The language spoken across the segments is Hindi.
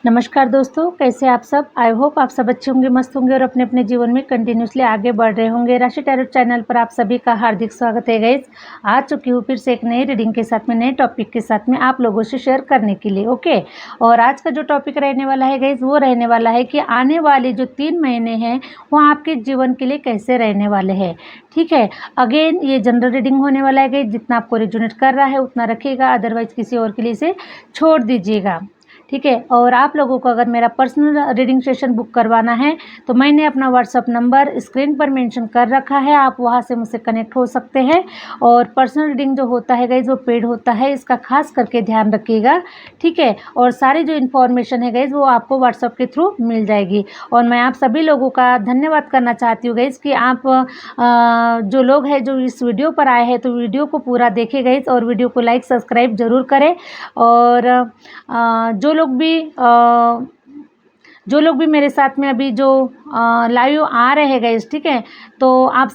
नमस्कार दोस्तों, कैसे आप सब। आई होप आप सब अच्छे होंगे, मस्त होंगे और अपने अपने जीवन में कंटिन्यूसली आगे बढ़ रहे होंगे। राशि टैरोट चैनल पर आप सभी का हार्दिक स्वागत है गाइस। आ चुकी हूँ फिर से एक नई रीडिंग के साथ में, नए टॉपिक के साथ में आप लोगों से शेयर करने के लिए। ओके, और आज का जो टॉपिक रहने वाला है गाइस, वो रहने वाला है कि आने वाले जो 3 महीने हैं वो आपके जीवन के लिए कैसे रहने वाले हैं। ठीक है, अगेन ये जनरल रीडिंग होने वाला है गाइस। जितना आपको रिजोनेट कर रहा है उतना रखिएगा, अदरवाइज किसी और के लिए इसे छोड़ दीजिएगा। ठीक है, और आप लोगों को अगर मेरा पर्सनल रीडिंग सेशन बुक करवाना है तो मैंने अपना व्हाट्सअप नंबर स्क्रीन पर मेंशन कर रखा है, आप वहां से मुझसे कनेक्ट हो सकते हैं। और पर्सनल रीडिंग जो होता है गाइज वो पेड होता है, इसका खास करके ध्यान रखिएगा। ठीक है, और सारी जो इन्फॉर्मेशन है गाइज वो आपको व्हाट्सअप के थ्रू मिल जाएगी। और मैं आप सभी लोगों का धन्यवाद करना चाहती हूँ गाइज कि आप जो लोग हैं जो इस वीडियो पर आए हैं तो वीडियो को पूरा देखें गाइज, और वीडियो को लाइक सब्सक्राइब जरूर करें। और जो लोग भी मेरे साथ में अभी जो लाइव आ रहे हैं गाइज, ठीक है, तो आप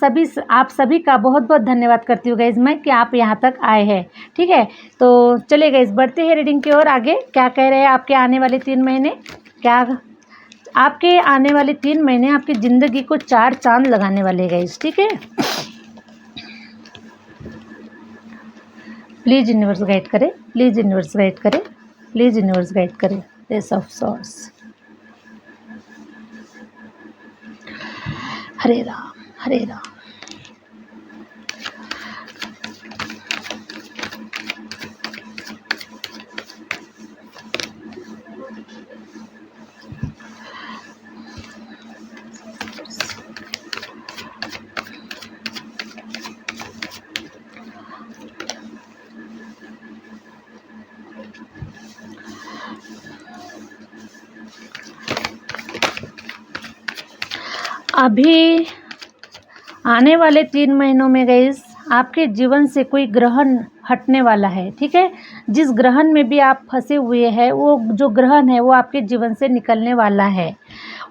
सभी का बहुत बहुत धन्यवाद करती हूँ गाइज मैं कि आप यहाँ तक आए हैं। ठीक है, तो चलिए गाइज बढ़ते हैं रीडिंग की ओर। आगे क्या कह रहे हैं आपके आने वाले 3 महीने, क्या आपके आने वाले 3 महीने आपकी ज़िंदगी को 4 चांद लगाने वाले गाइज। ठीक है, प्लीज़ यूनिवर्स गाइड करें, प्लीज़ यूनिवर्स गाइड करें, प्लीज़ यूनिवर्स गाइड करें। एस ऑफ सॉर्ड्स, हरे राम हरे राम। अभी आने वाले 3 महीनों में गाइस आपके जीवन से कोई ग्रहण हटने वाला है। ठीक है, जिस ग्रहण में भी आप फंसे हुए हैं वो जो ग्रहण है वो आपके जीवन से निकलने वाला है।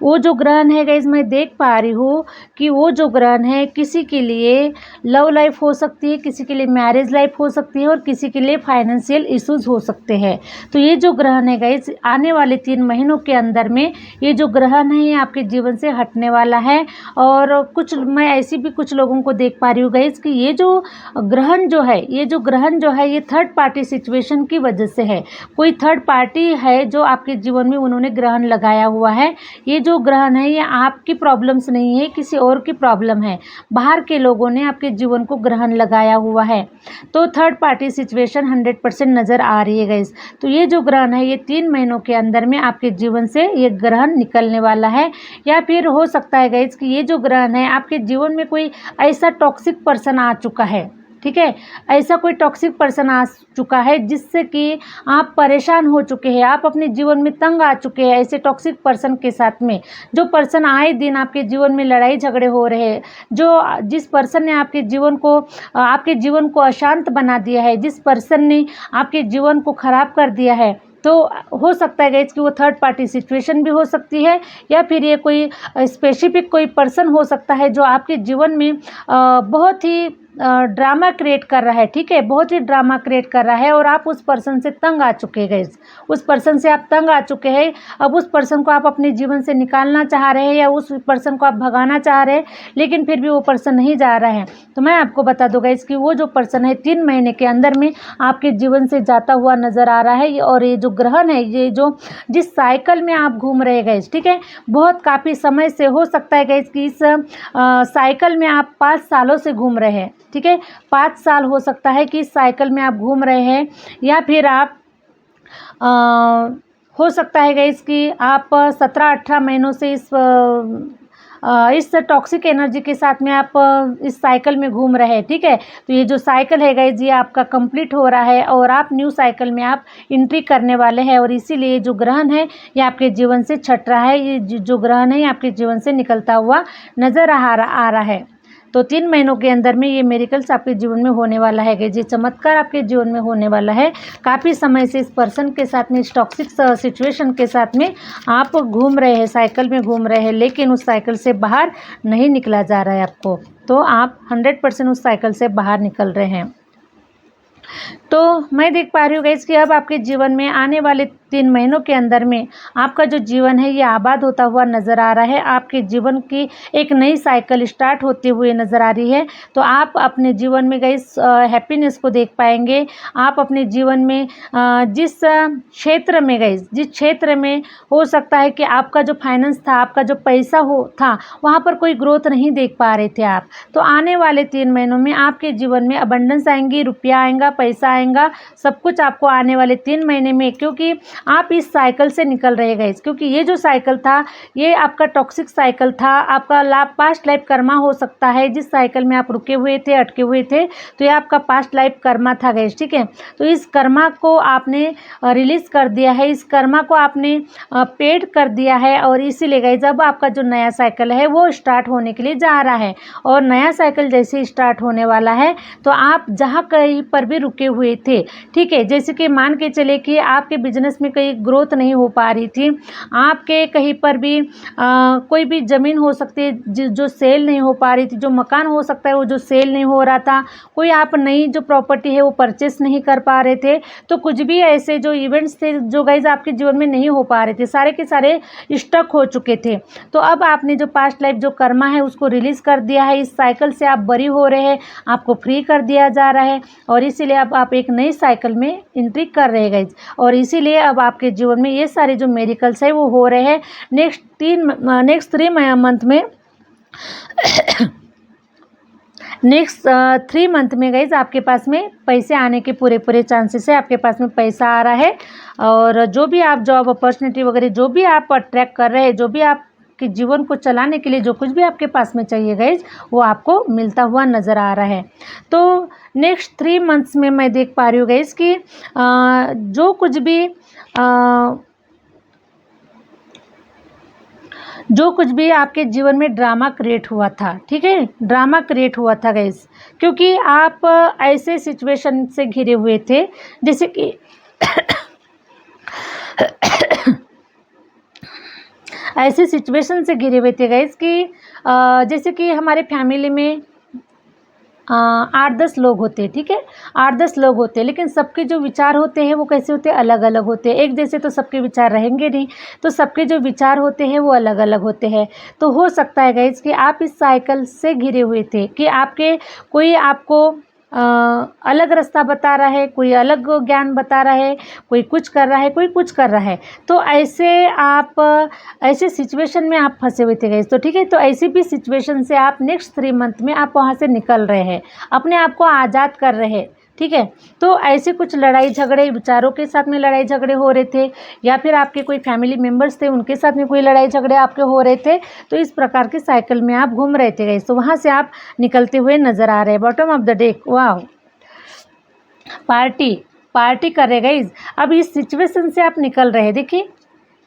वो जो ग्रहण है गाइस, मैं देख पा रही हूँ कि वो जो ग्रहण है किसी के लिए लव लाइफ हो सकती है, किसी के लिए मैरिज लाइफ हो सकती है और किसी के लिए फाइनेंशियल इश्यूज हो सकते हैं। तो ये जो ग्रहण है गाइस आने वाले 3 महीनों के अंदर में ये जो ग्रहण है ये आपके जीवन से हटने वाला है। और मैं ऐसी भी कुछ लोगों को देख पा रही हूँ गाइस कि ये जो ग्रहण जो है ये थर्ड पार्टी सिचुएशन की वजह से है। कोई थर्ड पार्टी है जो आपके जीवन में उन्होंने ग्रहण लगाया हुआ है। ये जो ग्रहण है ये आपकी प्रॉब्लम्स नहीं है, किसी और की प्रॉब्लम है। बाहर के लोगों ने आपके जीवन को ग्रहण लगाया हुआ है। तो थर्ड पार्टी सिचुएशन 100% नज़र आ रही है गाइस। तो ये जो ग्रहण है ये 3 महीनों के अंदर में आपके जीवन से ये ग्रहण निकलने वाला है। या फिर हो सकता है गाइस कि ये जो ग्रहण है आपके जीवन में कोई ऐसा टॉक्सिक पर्सन आ चुका है। ठीक है, ऐसा कोई टॉक्सिक पर्सन आ चुका है जिससे कि आप परेशान हो चुके हैं, आप अपने जीवन में तंग आ चुके हैं ऐसे टॉक्सिक पर्सन के साथ में। जो पर्सन आए दिन आपके जीवन में लड़ाई झगड़े हो रहे हैं, जिस पर्सन ने आपके जीवन को अशांत बना दिया है, जिस पर्सन ने आपके जीवन को खराब कर दिया है, तो हो सकता है गाइस कि वो थर्ड पार्टी सिचुएशन भी हो सकती है। या फिर ये कोई स्पेसिफिक कोई पर्सन हो सकता है जो आपके जीवन में बहुत ही ड्रामा क्रिएट कर रहा है। ठीक है, बहुत ही ड्रामा क्रिएट कर रहा है और आप उस पर्सन से तंग आ चुके हैं गाइस। उस पर्सन से आप तंग आ चुके हैं। अब उस पर्सन को आप अपने जीवन से निकालना चाह रहे हैं या उस पर्सन को आप भगाना चाह रहे हैं, लेकिन फिर भी वो पर्सन नहीं जा रहा है। तो मैं आपको बता दूं गाइस कि वो जो पर्सन है 3 महीने के अंदर में आपके जीवन से जाता हुआ नजर आ रहा है। और ये जो ग्रहण है, ये जो जिस साइकिल में आप घूम रहे हैं गाइस, ठीक है, बहुत काफ़ी समय से हो सकता है गाइस कि इस साइकिल में आप 5 सालों से घूम रहे हैं। ठीक है, 5 साल हो सकता है कि इस साइकिल में आप घूम रहे हैं। या फिर आप हो सकता है गाइस कि आप 17-18 महीनों से इस टॉक्सिक एनर्जी के साथ में आप इस साइकिल में घूम रहे हैं। ठीक है, तो ये जो साइकिल है गाइस ये आपका कंप्लीट हो रहा है और आप न्यू साइकिल में आप एंट्री करने वाले हैं। और इसीलिए जो ग्रहण है ये आपके जीवन से छट रहा है। ये जो ग्रहण है ये आपके जीवन से निकलता हुआ नज़र आ रहा है। तो 3 महीनों के अंदर में ये मेरिकल्स आपके जीवन में होने वाला है कि ये चमत्कार आपके जीवन में होने वाला है। काफ़ी समय से इस पर्सन के साथ में, इस टॉक्सिक सिचुएशन के साथ में आप घूम रहे हैं, साइकिल में घूम रहे हैं, लेकिन उस साइकिल से बाहर नहीं निकला जा रहा है आपको। तो आप 100% उस साइकिल से बाहर निकल रहे हैं। तो मैं देख पा रही हूँ गाइस कि अब आपके जीवन में आने वाले 3 महीनों के अंदर में आपका जो जीवन है ये आबाद होता हुआ नज़र आ रहा है। आपके जीवन की एक नई साइकिल स्टार्ट होते हुए नज़र आ रही है। तो आप अपने जीवन में गाइस हैप्पीनेस को देख पाएंगे। आप अपने जीवन में जिस क्षेत्र में गाइस, जिस क्षेत्र में हो सकता है कि आपका जो फाइनेंस था, आपका जो पैसा था, वहाँ पर कोई ग्रोथ नहीं देख पा रहे थे आप, तो आने वाले 3 महीनों में आपके जीवन में अबंडेंस आएंगी, रुपया आएगा, पैसा आएगा, सब कुछ आपको आने वाले 3 महीने में, क्योंकि आप इस साइकिल से निकल रहे गाइस। क्योंकि ये जो साइकिल था ये आपका टॉक्सिक साइकिल था, आपका पास्ट लाइफ कर्मा हो सकता है। जिस साइकिल में आप रुके हुए थे, अटके हुए थे, तो ये आपका पास्ट लाइफ कर्मा था गाइस, ठीक है। तो इस कर्मा को आपने रिलीज कर दिया है, इस कर्मा को आपने पेड कर दिया है, और इसीलिए गाइस अब आपका जो नया साइकिल है वो स्टार्ट होने के लिए जा रहा है। और नया साइकिल जैसे स्टार्ट होने वाला है तो आप जहाँ कहीं पर भी रुके हुए थे, ठीक है, जैसे कि मान के चले कि आपके बिजनेस में कहीं ग्रोथ नहीं हो पा रही थी, आपके कहीं पर भी कोई भी ज़मीन हो सकती है जो सेल नहीं हो पा रही थी, जो मकान हो सकता है वो जो सेल नहीं हो रहा था, कोई आप नई जो प्रॉपर्टी है वो परचेस नहीं कर पा रहे थे, तो कुछ भी ऐसे जो इवेंट्स थे जो गाइस आपके जीवन में नहीं हो पा रहे थे, सारे के सारे स्टक हो चुके थे। तो अब आपने जो पास्ट लाइफ जो कर्मा है उसको रिलीज़ कर दिया है, इस साइकिल से आप बरी हो रहे हैं, आपको फ्री कर दिया जा रहा है, और इसीलिए अब आप एक नई साइकिल में एंट्री कर रहे हैं गाइस। और इसीलिए अब आपके जीवन में ये सारे जो मेरिकल्स है वो हो रहे हैं। नेक्स्ट 3 मंथ में नेक्स्ट 3 मंथ में गाइज आपके पास में पैसे आने के पूरे चांसेस है, आपके पास में पैसा आ रहा है। और जो भी आप जॉब अपॉर्चुनिटी वगैरह जो भी आप अट्रैक्ट कर रहे हैं, जो भी आपके जीवन को चलाने के लिए जो कुछ भी आपके पास में चाहिए गाइज, वो आपको मिलता हुआ नज़र आ रहा है। तो नेक्स्ट 3 मंथ्स में मैं देख पा रही हूँ गाइज कि जो कुछ भी आपके जीवन में ड्रामा क्रिएट हुआ था, ठीक है, ड्रामा क्रिएट हुआ था गाइस, क्योंकि आप ऐसे सिचुएशन से घिरे हुए थे जैसे कि ऐसे सिचुएशन से घिरे हुए थे गाइस कि जैसे कि हमारे फैमिली में 8-10 लोग होते हैं, ठीक है, 8-10 लोग होते हैं, लेकिन सबके जो विचार होते हैं वो कैसे होते हैं, अलग अलग होते हैं। एक जैसे तो सबके विचार रहेंगे नहीं, तो सबके जो विचार होते हैं वो अलग अलग होते हैं। तो हो सकता है गाइज कि आप इस साइकिल से घिरे हुए थे कि कोई आपको अलग रास्ता बता रहा है, कोई अलग ज्ञान बता रहा है, कोई कुछ कर रहा है, कोई कुछ कर रहा है। तो ऐसे सिचुएशन में आप फंसे हुए थे गाइस। तो ठीक है, तो ऐसी भी सिचुएशन से आप नेक्स्ट 3 मंथ में आप वहाँ से निकल रहे हैं, अपने आप को आज़ाद कर रहे हैं, ठीक है। तो ऐसे कुछ लड़ाई झगड़े, विचारों के साथ में लड़ाई झगड़े हो रहे थे, या फिर आपके कोई फैमिली मेम्बर्स थे उनके साथ में कोई लड़ाई झगड़े आपके हो रहे थे, तो इस प्रकार के साइकिल में आप घूम रहे थे गाइस। तो वहाँ से आप निकलते हुए नज़र आ रहे हैं। बॉटम ऑफ द डेक, वाह, पार्टी कर रहे गाइस। अब इस सिचुएशन से आप निकल रहे हैं। देखिए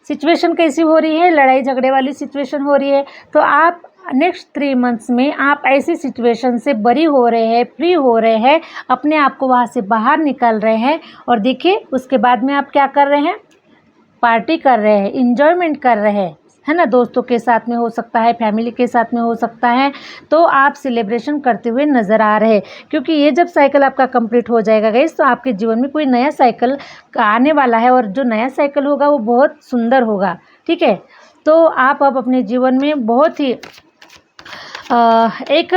सिचुएशन कैसी हो रही है, लड़ाई झगड़े वाली सिचुएशन हो रही है। तो आप नेक्स्ट 3 मंथ्स में आप ऐसी सिचुएशन से बरी हो रहे हैं, फ्री हो रहे हैं, अपने आप को वहाँ से बाहर निकल रहे हैं। और देखिए उसके बाद में आप क्या कर रहे हैं, पार्टी कर रहे हैं, इंजॉयमेंट कर रहे हैं, है ना। दोस्तों के साथ में हो सकता है, फैमिली के साथ में हो सकता है, तो आप सेलिब्रेशन करते हुए नज़र आ रहे हैं। क्योंकि ये जब साइकिल आपका कंप्लीट हो जाएगा गाइस, तो आपके जीवन में कोई नया साइकिल आने वाला है, और जो नया साइकिल होगा वो बहुत सुंदर होगा, ठीक है। तो आप अब अपने जीवन में बहुत ही एक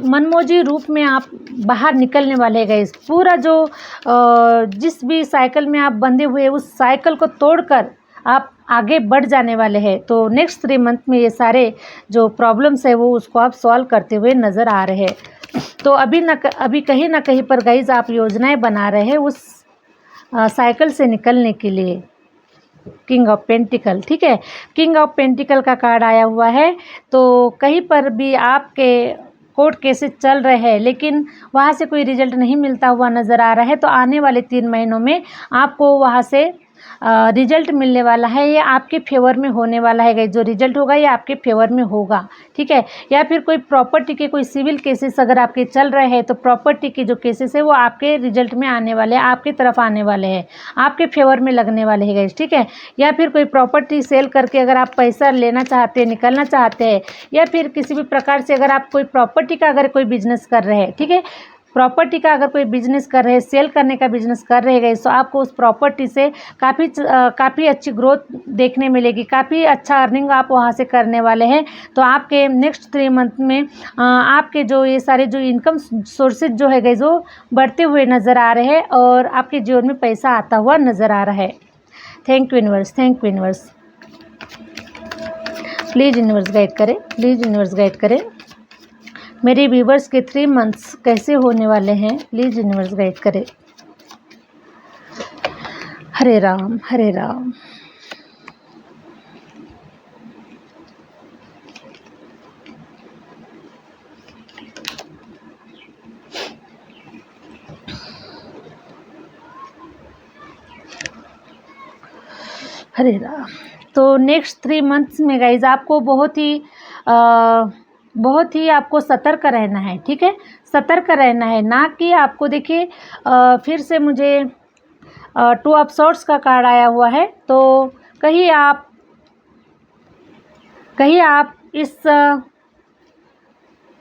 मनमोजी रूप में आप बाहर निकलने वाले गए। पूरा जो जिस भी साइकिल में आप बंधे हुए उस साइकिल को तोड़कर आप आगे बढ़ जाने वाले हैं। तो नेक्स्ट 3 मंथ में ये सारे जो प्रॉब्लम्स है वो उसको आप सॉल्व करते हुए नज़र आ रहे हैं। तो अभी कहीं ना कहीं पर गाइज आप योजनाएं बना रहे हैं उस साइकिल से निकलने के लिए। किंग ऑफ पेंटिकल, ठीक है, किंग ऑफ पेंटिकल का कार्ड आया हुआ है। तो कहीं पर भी आपके कोर्ट केसेस चल रहे हैं, लेकिन वहाँ से कोई रिजल्ट नहीं मिलता हुआ नज़र आ रहा है। तो आने वाले 3 महीनों में आपको वहाँ से रिजल्ट मिलने वाला है, ये आपके फेवर में होने वाला है। जो रिजल्ट होगा ये आपके फेवर में होगा, ठीक है। या फिर कोई प्रॉपर्टी के कोई सिविल केसेस अगर आपके चल रहे हैं, तो प्रॉपर्टी के जो केसेस है वो आपके रिजल्ट में आने वाले हैं, आपकी तरफ आने वाले हैं, आपके फेवर में लगने वाले हैं गाइस, ठीक है। या फिर कोई प्रॉपर्टी सेल करके अगर आप पैसा लेना चाहते हैं, निकलना चाहते हैं, या फिर किसी भी प्रकार से अगर आप कोई प्रॉपर्टी का अगर कोई बिजनेस कर रहे हैं, ठीक है, प्रॉपर्टी का अगर कोई बिजनेस कर रहे हैं, सेल करने का बिजनेस कर रहे हैं, तो आपको उस प्रॉपर्टी से काफ़ी अच्छी ग्रोथ देखने मिलेगी, काफ़ी अच्छा अर्निंग आप वहाँ से करने वाले हैं। तो आपके नेक्स्ट 3 मंथ में आपके जो ये सारे जो इनकम सोर्सेज जो है गाइस, वो बढ़ते हुए नज़र आ रहे हैं और आपके जीवन में पैसा आता हुआ नज़र आ रहा है। Thank you universe, thank you universe. Please universe guide करें, प्लीज़ यूनिवर्स गाइड करें। मेरे व्यूवर्स के 3 मंथ्स कैसे होने वाले हैं, प्लीज़ यूनिवर्स गाइड करें। हरे राम, हरे राम। हरे राम। तो नेक्स्ट 3 मंथ्स में गाइज आपको बहुत ही आपको सतर्क रहना है, ठीक है, सतर्क रहना है। ना कि आपको देखिए फिर से मुझे 2 ऑफ सॉर्ड्स का कार्ड आया हुआ है। तो कहीं आप इस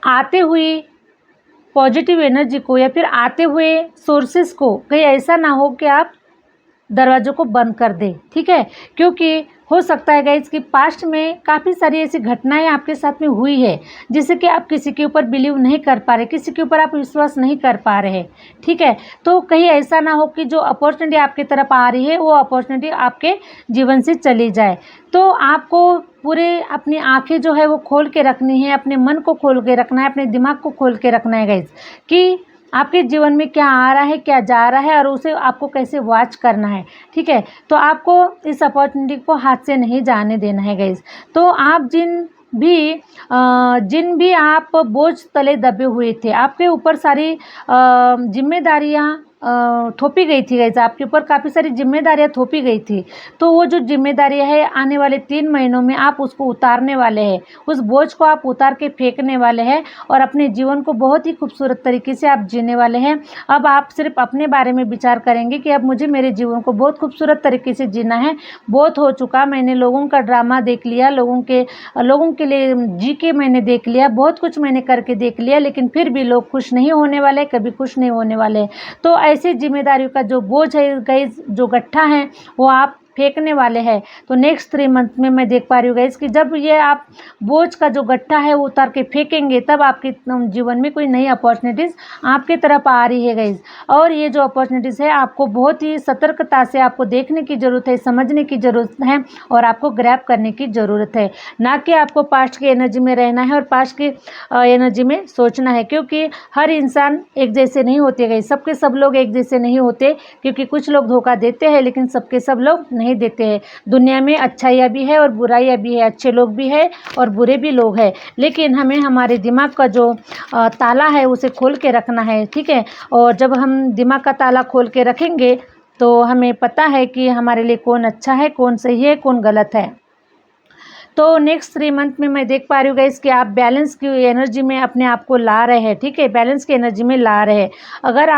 आते हुए पॉजिटिव एनर्जी को या फिर आते हुए सोर्सेस को कहीं ऐसा ना हो कि आप दरवाज़ों को बंद कर दें, ठीक है, क्योंकि हो सकता है गाइस कि पास्ट में काफ़ी सारी ऐसी घटनाएं आपके साथ में हुई है जिससे कि आप किसी के ऊपर बिलीव नहीं कर पा रहे, किसी के ऊपर आप विश्वास नहीं कर पा रहे, ठीक है। तो कहीं ऐसा ना हो कि जो अपॉर्चुनिटी आपकी तरफ आ रही है वो अपॉर्चुनिटी आपके जीवन से चली जाए। तो आपको पूरे अपनी आंखें जो है वो खोल के रखनी है, अपने मन को खोल के रखना है, अपने दिमाग को खोल के रखना है गाइस कि आपके जीवन में क्या आ रहा है, क्या जा रहा है और उसे आपको कैसे वॉच करना है, ठीक है। तो आपको इस अपॉर्चुनिटी को हाथ से नहीं जाने देना है गाइस। तो आप जिन भी आप बोझ तले दबे हुए थे, आपके ऊपर सारी जिम्मेदारियां थोपी गई थी गाइस, आपके ऊपर काफ़ी सारी जिम्मेदारियां थोपी गई थी। तो वो जो जिम्मेदारियां है आने वाले 3 महीनों में आप उसको उतारने वाले हैं, उस बोझ को आप उतार के फेंकने वाले हैं और अपने जीवन को बहुत ही खूबसूरत तरीके से आप जीने वाले हैं। अब आप सिर्फ अपने बारे में विचार करेंगे कि अब मुझे मेरे जीवन को बहुत खूबसूरत तरीके से जीना है, बहुत हो चुका, मैंने लोगों का ड्रामा देख लिया, लोगों के लिए जी के मैंने देख लिया, बहुत कुछ मैंने करके देख लिया, लेकिन फिर भी लोग खुश नहीं होने वाले, कभी खुश नहीं होने वाले। तो ऐसी जिम्मेदारियों का जो बोझ है गाइस, जो गट्ठा है वो आप फेंकने वाले हैं। तो नेक्स्ट 3 मंथ में मैं देख पा रही हूँ गाइस कि जब ये आप बोझ का जो गट्ठा है वो उतार के फेंकेंगे तब आपके जीवन में कोई नई अपॉर्चुनिटीज़ आपके तरफ आ रही है गाइस। और ये जो अपॉर्चुनिटीज़ है आपको बहुत ही सतर्कता से आपको देखने की ज़रूरत है, समझने की ज़रूरत है और आपको ग्रैब करने की ज़रूरत है, ना कि आपको पास्ट की एनर्जी में रहना है और पास्ट की एनर्जी में सोचना है, क्योंकि हर इंसान एक जैसे नहीं होते गाइस, सबके सब लोग एक जैसे नहीं होते, क्योंकि कुछ लोग धोखा देते हैं लेकिन सबके सब लोग नहीं देते हैं। दुनिया में अच्छाइयाँ भी है और बुराइयाँ भी है, अच्छे लोग भी है और बुरे भी लोग हैं, लेकिन हमें हमारे दिमाग का जो ताला है उसे खोल के रखना है, ठीक है। और जब हम दिमाग का ताला खोल के रखेंगे तो हमें पता है कि हमारे लिए कौन अच्छा है, कौन सही है, कौन गलत है। तो नेक्स्ट 3 मंथ में मैं देख पा रही हूँ गाइस कि आप बैलेंस की एनर्जी में अपने आप को ला रहे हैं, ठीक है, बैलेंस की एनर्जी में ला रहे हैं। अगर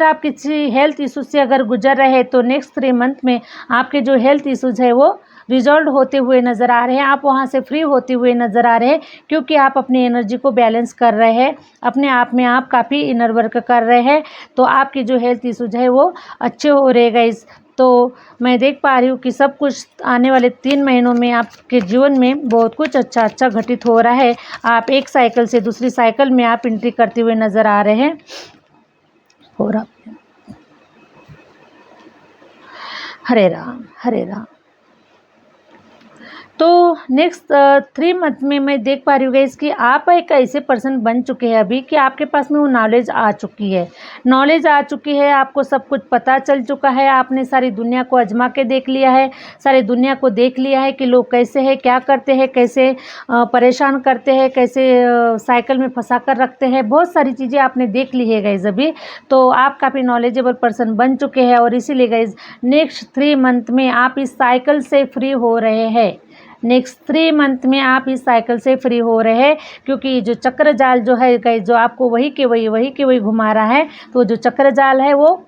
आप किसी हेल्थ इशू से अगर गुजर रहे हैं तो नेक्स्ट 3 मंथ में आपके जो हेल्थ इश्यूज है वो रिजॉल्व होते हुए नज़र आ रहे हैं, आप वहाँ से फ्री होते हुए नज़र आ रहे हैं, क्योंकि आप अपनी एनर्जी को बैलेंस कर रहे हैं, अपने आप में आप काफ़ी इनर वर्क कर रहे हैं। तो आपकी जो हेल्थ इश्यूज है वो अच्छे हो रहे गाइस। तो मैं देख पा रही हूँ कि सब कुछ आने वाले 3 महीनों में आपके जीवन में बहुत कुछ अच्छा घटित हो रहा है। आप एक साइकिल से दूसरी साइकिल में आप एंट्री करते हुए नज़र आ रहे हैं। हो रहा हरे राम, हरे राम। तो नेक्स्ट 3 मंथ में मैं देख पा रही हूँ गाइस कि आप एक ऐसे पर्सन बन चुके हैं अभी कि आपके पास में वो नॉलेज आ चुकी है, आपको सब कुछ पता चल चुका है, आपने सारी दुनिया को आजमा के देख लिया है, सारी दुनिया को देख लिया है कि लोग कैसे हैं, क्या करते हैं, कैसे परेशान करते हैं, कैसे साइकिल में फंसा कर रखते हैं, बहुत सारी चीज़ें आपने देख ली है गाइस अभी। तो आप काफ़ी नॉलेजेबल पर्सन बन चुके हैं और इसीलिए गाइस नेक्स्ट 3 मंथ में आप इस साइकिल से फ्री हो रहे हैं। नेक्स्ट 3 मंथ में आप इस साइकिल से फ्री हो रहे हैं, क्योंकि जो चक्र जाल जो है गाइस, जो आपको वही के वही घुमा रहा है, तो जो चक्र जाल है वो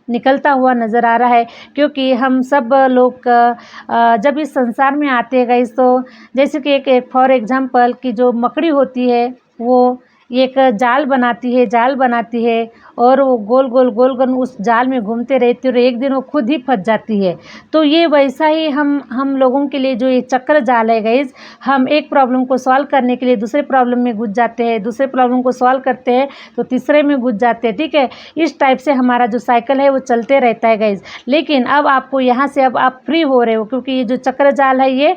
निकलता हुआ नज़र आ रहा है। क्योंकि हम सब लोग जब इस संसार में आते हैं गाइस, तो जैसे कि एक फॉर एग्जांपल कि जो मकड़ी होती है वो ये एक जाल बनाती है और वो गोल गोल गोल गोल उस जाल में घूमते रहती है और एक दिन वो खुद ही फंस जाती है। तो ये वैसा ही हम लोगों के लिए जो ये चक्र जाल है गाइज, हम एक प्रॉब्लम को सॉल्व करने के लिए दूसरे प्रॉब्लम में घुस जाते हैं, दूसरे प्रॉब्लम को सॉल्व करते हैं तो तीसरे में घुस जाते हैं, ठीक है। इस टाइप से हमारा जो साइकिल है वो चलते रहता है गाइज। लेकिन अब आपको यहाँ से अब आप फ्री हो रहे हो, क्योंकि ये जो चक्र जाल है ये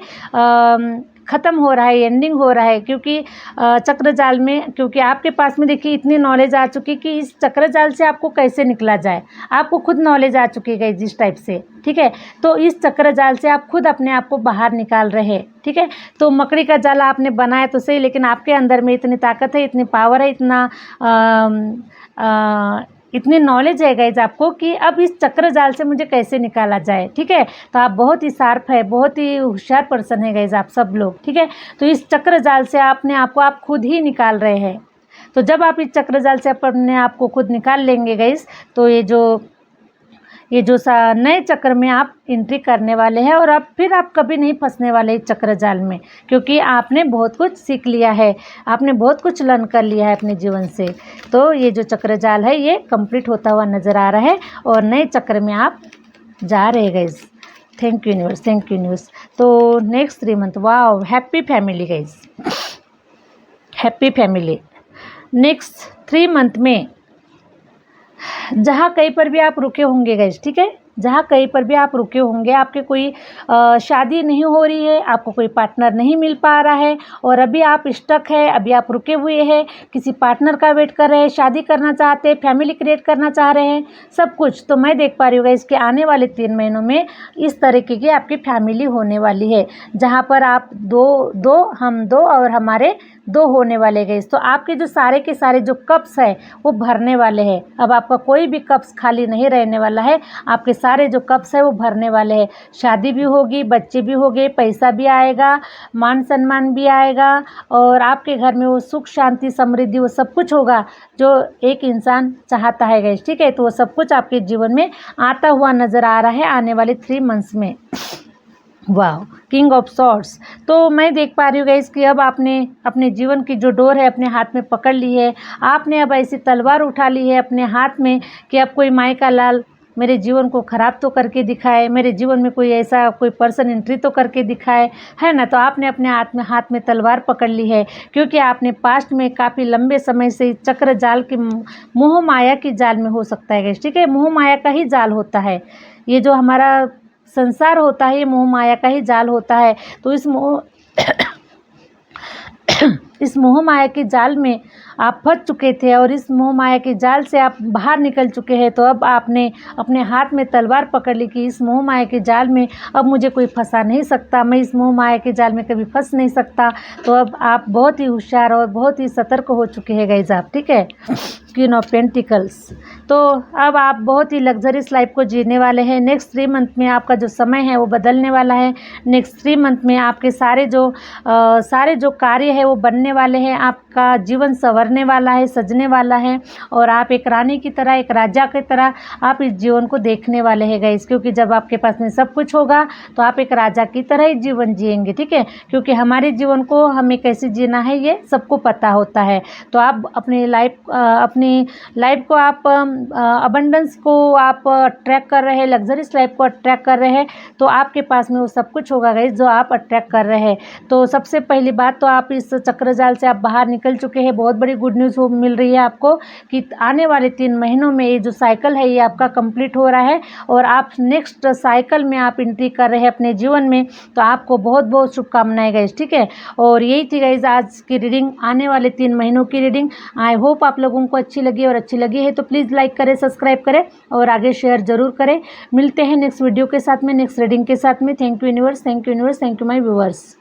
ख़त्म हो रहा है, एंडिंग हो रहा है, क्योंकि चक्र जाल में, क्योंकि आपके पास में देखिए इतनी नॉलेज आ चुकी कि इस चक्र जाल से आपको कैसे निकला जाए, आपको खुद नॉलेज आ चुकी है जिस टाइप से, ठीक है। तो इस चक्र जाल से आप खुद अपने आप को बाहर निकाल रहे हैं, ठीक है। तो मकड़ी का जाल आपने बनाया तो सही, लेकिन आपके अंदर में इतनी ताकत है, इतनी पावर है, इतनी नॉलेज है गाइज आपको कि अब इस चक्र जाल से मुझे कैसे निकाला जाए, ठीक है। तो आप बहुत ही शार्प है, बहुत ही होशियार पर्सन है गाइज आप सब लोग, ठीक है। तो इस चक्र जाल से अपने आप को आप खुद ही निकाल रहे हैं। तो जब आप इस चक्र जाल से अपने आप को खुद निकाल लेंगे गाइज, तो ये जो नए चक्र में आप एंट्री करने वाले हैं और अब फिर आप कभी नहीं फंसने वाले इस चक्र जाल में, क्योंकि आपने बहुत कुछ सीख लिया है, आपने बहुत कुछ लर्न कर लिया है अपने जीवन से। तो ये जो चक्र जाल है ये कंप्लीट होता हुआ नज़र आ रहा है और नए चक्र में आप जा रहे guys. Thank you universe, thank you universe. तो next 3 month, wow, happy family guys, happy family. Next 3 month में जहाँ कहीं पर भी आप रुके होंगे गाइज, ठीक है, जहाँ कहीं पर भी आप रुके होंगे, आपके कोई शादी नहीं हो रही है, आपको कोई पार्टनर नहीं मिल पा रहा है और अभी आप स्टक है, अभी आप रुके हुए हैं, किसी पार्टनर का वेट कर रहे हैं, शादी करना चाहते हैं, फैमिली क्रिएट करना चाह रहे हैं, सब कुछ। तो मैं देख पा रही हूँ गाइज कि आने वाले 3 महीनों में इस तरीके की आपकी फैमिली होने वाली है, जहाँ पर आप दो हम दो और हमारे 2 होने वाले गाइज। तो आपके जो सारे के सारे जो कप्स है वो भरने वाले हैं। अब आपका कोई भी कप्स खाली नहीं रहने वाला है, आपके सारे जो कप्स है वो भरने वाले हैं। शादी भी होगी, बच्चे भी होंगे, पैसा भी आएगा, मान सम्मान भी आएगा और आपके घर में वो सुख शांति समृद्धि वो सब कुछ होगा जो एक इंसान चाहता है गाइस, ठीक है। तो वो सब कुछ आपके जीवन में आता हुआ नज़र आ रहा है आने वाले 3 मंथ्स में। वाह, किंग ऑफ सॉर्ड्स। तो मैं देख पा रही हूँ गाइस कि अब आपने अपने जीवन की जो डोर है अपने हाथ में पकड़ ली है। आपने अब ऐसी तलवार उठा ली है अपने हाथ में कि अब कोई माई का लाल मेरे जीवन को ख़राब तो करके दिखाए, मेरे जीवन में कोई ऐसा कोई पर्सन एंट्री तो करके दिखाए, है ना। तो आपने अपने हाथ में तलवार पकड़ ली है, क्योंकि आपने पास्ट में काफ़ी लंबे समय से चक्र जाल की मोह माया की जाल में हो सकता है गाइस, ठीक है। मोह माया का ही जाल होता है, ये जो हमारा संसार होता है ये मोह माया का ही जाल होता है। तो इस मोह माया के जाल में आप फंस चुके थे और इस मोह माया के जाल से आप बाहर निकल चुके हैं। तो अब आपने अपने हाथ में तलवार पकड़ ली कि इस मोह माया के जाल में अब मुझे कोई फंसा नहीं सकता, मैं इस मोह माया के जाल में कभी फंस नहीं सकता। तो अब आप बहुत ही होशियार और बहुत ही सतर्क हो चुके हैं गाइस आप, ठीक है। Queen of pentacles. तो अब आप बहुत ही लग्जरियस लाइफ को जीने वाले हैं। नेक्स्ट 3 मंथ में आपका जो समय है वो बदलने वाला है। नेक्स्ट 3 मंथ में आपके सारे जो कार्य है वो बनने वाले हैं, आपका जीवन संवरने वाला है, सजने वाला है और आप एक रानी की तरह, एक राजा की तरह आप इस जीवन को देखने वाले हैं गाइस। क्योंकि जब आपके पास में सब कुछ होगा तो आप एक राजा की तरह ही जीवन जिएंगे, ठीक है। क्योंकि हमारे जीवन को हमें कैसे जीना है ये सबको पता होता है। तो आप अपनी लाइफ को आप अबंडेंस को आप अट्रैक्ट कर रहे हैं, लग्जरियस लाइफ को अट्रैक्ट कर रहे हैं, तो आपके पास में वो सब कुछ होगा गाइस जो आप अट्रैक्ट कर रहे हैं। तो सबसे पहली बात तो आप इस चक्रजाल से आप बाहर निकल चुके हैं। बहुत बड़ी गुड न्यूज़ वो मिल रही है आपको कि आने वाले 3 महीनों में ये जो साइकिल है ये आपका कंप्लीट हो रहा है और आप नेक्स्ट साइकिल में आप एंट्री कर रहे हैं अपने जीवन में। तो आपको बहुत बहुत शुभकामनाएं गाइस, ठीक है। और यही थी गाइस आज की रीडिंग, आने वाले 3 महीनों की रीडिंग। आई होप आप लोगों को अच्छी लगी और अच्छी लगी है तो प्लीज़ लाइक करें, सब्सक्राइब करें और आगे शेयर ज़रूर करें। मिलते हैं नेक्स्ट वीडियो के साथ में, नेक्स्ट रीडिंग के साथ में। Thank you universe, thank you universe, thank you my viewers.